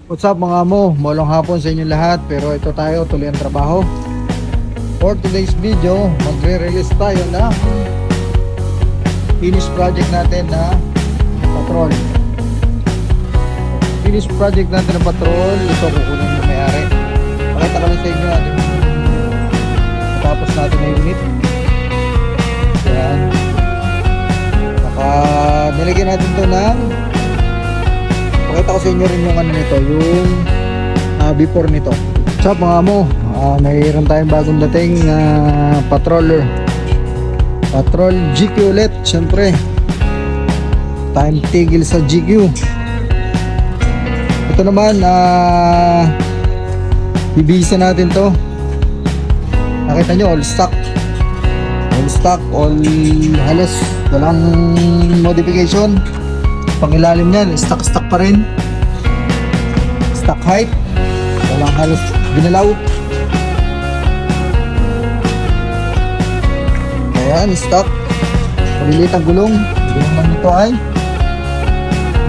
What's up mga amo? Molong hapon sa inyo lahat, pero ito tayo tuloy ang trabaho. For today's video, magre-release tayo ng finish project natin na patrol. Finish project natin na patrol, ito kukunin yung may-ari. Pakita ko lang sa inyo ating matapos natin na unit. Yan. Nilagyan natin ito ng, pakita ko sa inyo rin yung ano nito, yung before nito. What's up mga amo? Mayroon tayong bagong dating patroller. Patrol GQ ulit, syempre. Time tigil sa GQ. Ito naman, bibisa natin to. Nakita nyo, all stock. All stock, all halos walang modification. Pangilalim yan, stock pa rin. Stock height, walang halos ginalaw. Ayan, stock. Palilit ang gulong. Gulong lang nito ay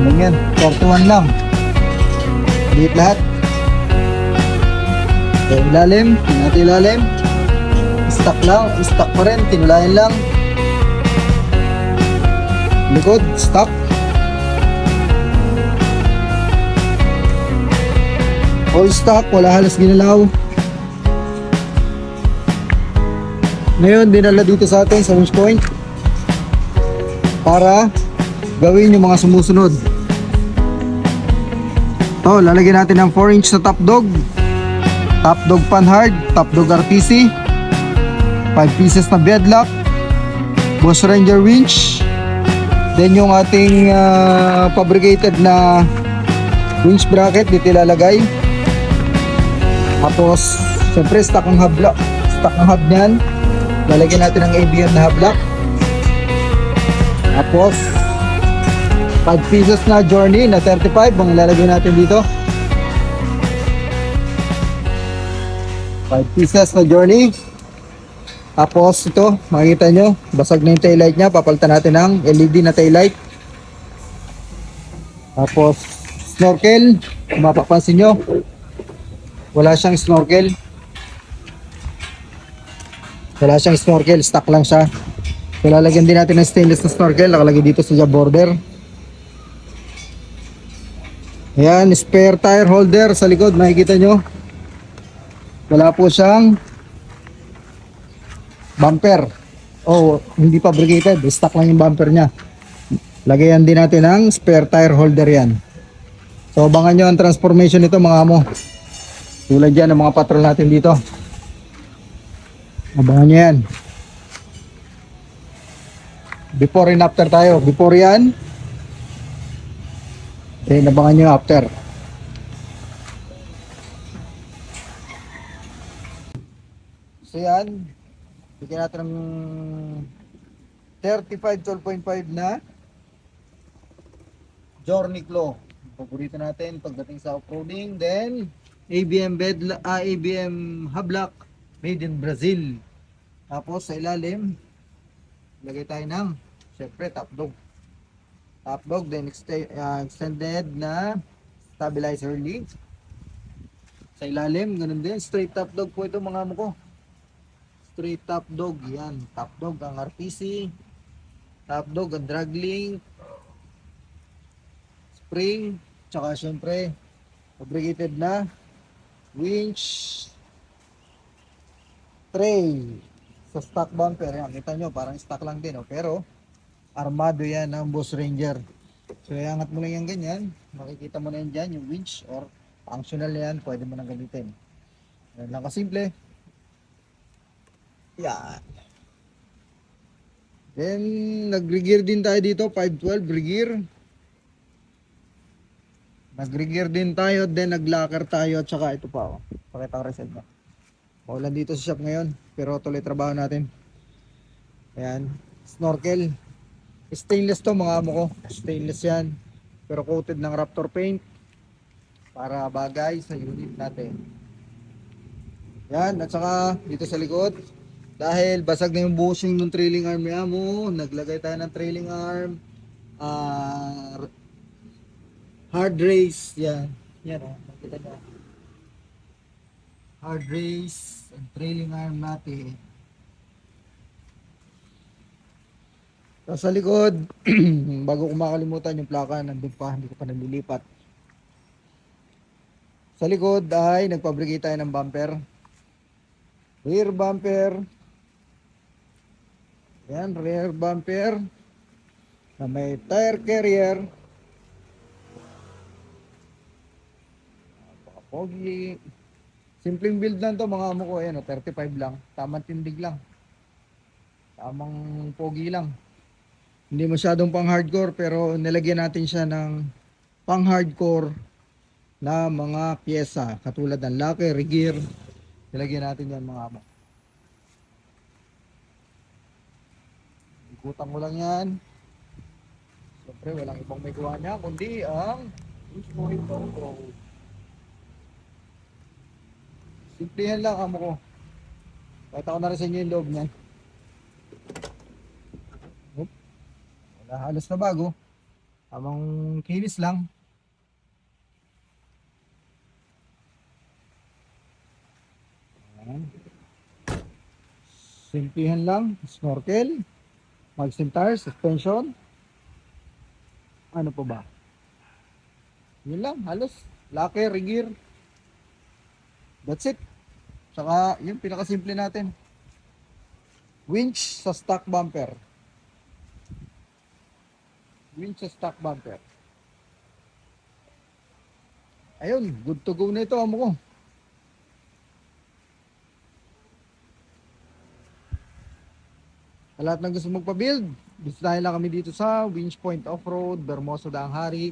ano yan, 41 lang. Liit lahat. Okay, ilalim, natin ilalim. Stock lang, stock pa rin, tinulayan lang. Likod, stock. All stock, wala halos ginalaw. Ngayon, dinala dito sa atin sa winch point para gawin yung mga sumusunod. Ito, lalagyan natin ng 4-inch na top dog panhard, top dog RTC, 5 pieces na beadlock, Boss Ranger winch, then yung ating fabricated na winch bracket dito ilalagay. Tapos syempre stock ng hub niyan, lalagyan natin ng ABM na hub lock. Tapos 5 pieces na Journey na 35 ang ilalagay natin dito. 5 pieces na Journey. Tapos ito, makikita nyo, basag na yung taillight nya, papalitan natin ng LED na taillight. Tapos snorkel, kung mapapansin nyo, wala siyang snorkel. Wala siyang snorkel, stock lang siya. So lalagyan din natin ng stainless na snorkel, nakalagay dito sa job border. Ayan, spare tire holder sa likod, makikita nyo. Wala po siyang bumper. Oh, hindi fabricated, stock lang yung bumper niya. Lagayan din natin ng spare tire holder yan. So abangan nyo ang transformation nito mga amo. Tulad yan ng mga patrol natin dito. Abangan nyo yan. Before and after tayo. Before yan, then abangan nyo after. So yan, bigyan natin ng 35 12.5 na Journey Claw. Paborito natin pagdating sa off-roading. Then ABM hublock made in Brazil. Tapos sa ilalim lagay tayo ng syempre top dog, then extended na stabilizer lead. Sa ilalim ganun din, straight top dog po ito mga amo ko. Straight top dog, yan. Top dog ang RPC, top dog ang drag link, spring, tsaka syempre fabricated na winch tray sa stock bumper. Yan, kita nyo parang stock lang din, oh. Pero armado yan ng Boss Ranger. So iangat mo lang yan ganyan, makikita mo na yan dyan yung winch, or functional yan, pwede mo nang gamitin. Yan lang kasimple. Yan. Then nag-regear din tayo dito, 512 regear. Nag-regear din tayo, then nag-locker tayo, at saka ito pa, oh. Pakita ko reset mo. Maulan dito sa shop ngayon, pero tuloy trabaho natin. Ayan, snorkel. Stainless to mga amo ko. Stainless yan, pero coated ng Raptor paint para bagay sa unit natin. Yan, at saka dito sa likod, dahil basag na yung bushing ng trailing arm niya mo, naglagay tayo ng trailing arm, hard race, yan. Yan o, nakita nyo. Hard race and trailing arm natin. Tapos sa likod, bago ko makalimutan yung plaka, nandun pa, hindi ko pa nalilipat. Sa likod ay nagpabrigate tayo ng bumper. Rear bumper. Yan, rear bumper. Na may tire carrier. Pogi. Simpleng build lang to mga amo ko. Ayan, 35 lang. Tamang tindig lang. Tamang pogi lang. Hindi masyadong pang hardcore pero nilagyan natin siya ng pang hardcore na mga pyesa. Katulad ng lacquer, gear. Nilagyan natin yan mga amo. Ikutan ko lang yan. Siyempre walang ibang may gawa niya kundi ang mismo itong road. Simple yan lang amo ko. Pakita ko na rin sa inyo yung loob niyan. Oop. Wala halos na bago. Tamang kinis lang. Ayan. Simplihan lang. Snorkel. Magsim tires. Suspension. Ano po ba? Yun lang. Halos. Lacquer, gear. That's it. Saka yung pinakasimple natin. Winch sa stock bumper. Winch sa stock bumper. Ayun, good to go na ito amo ko. Sa lahat ng gusto magpa-build, bisitahin lang kami dito sa Winch Point Off-Road, Bermoso Daang Hari,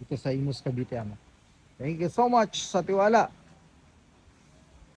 dito sa Imus, Cavite amo. Thank you so much sa tiwala.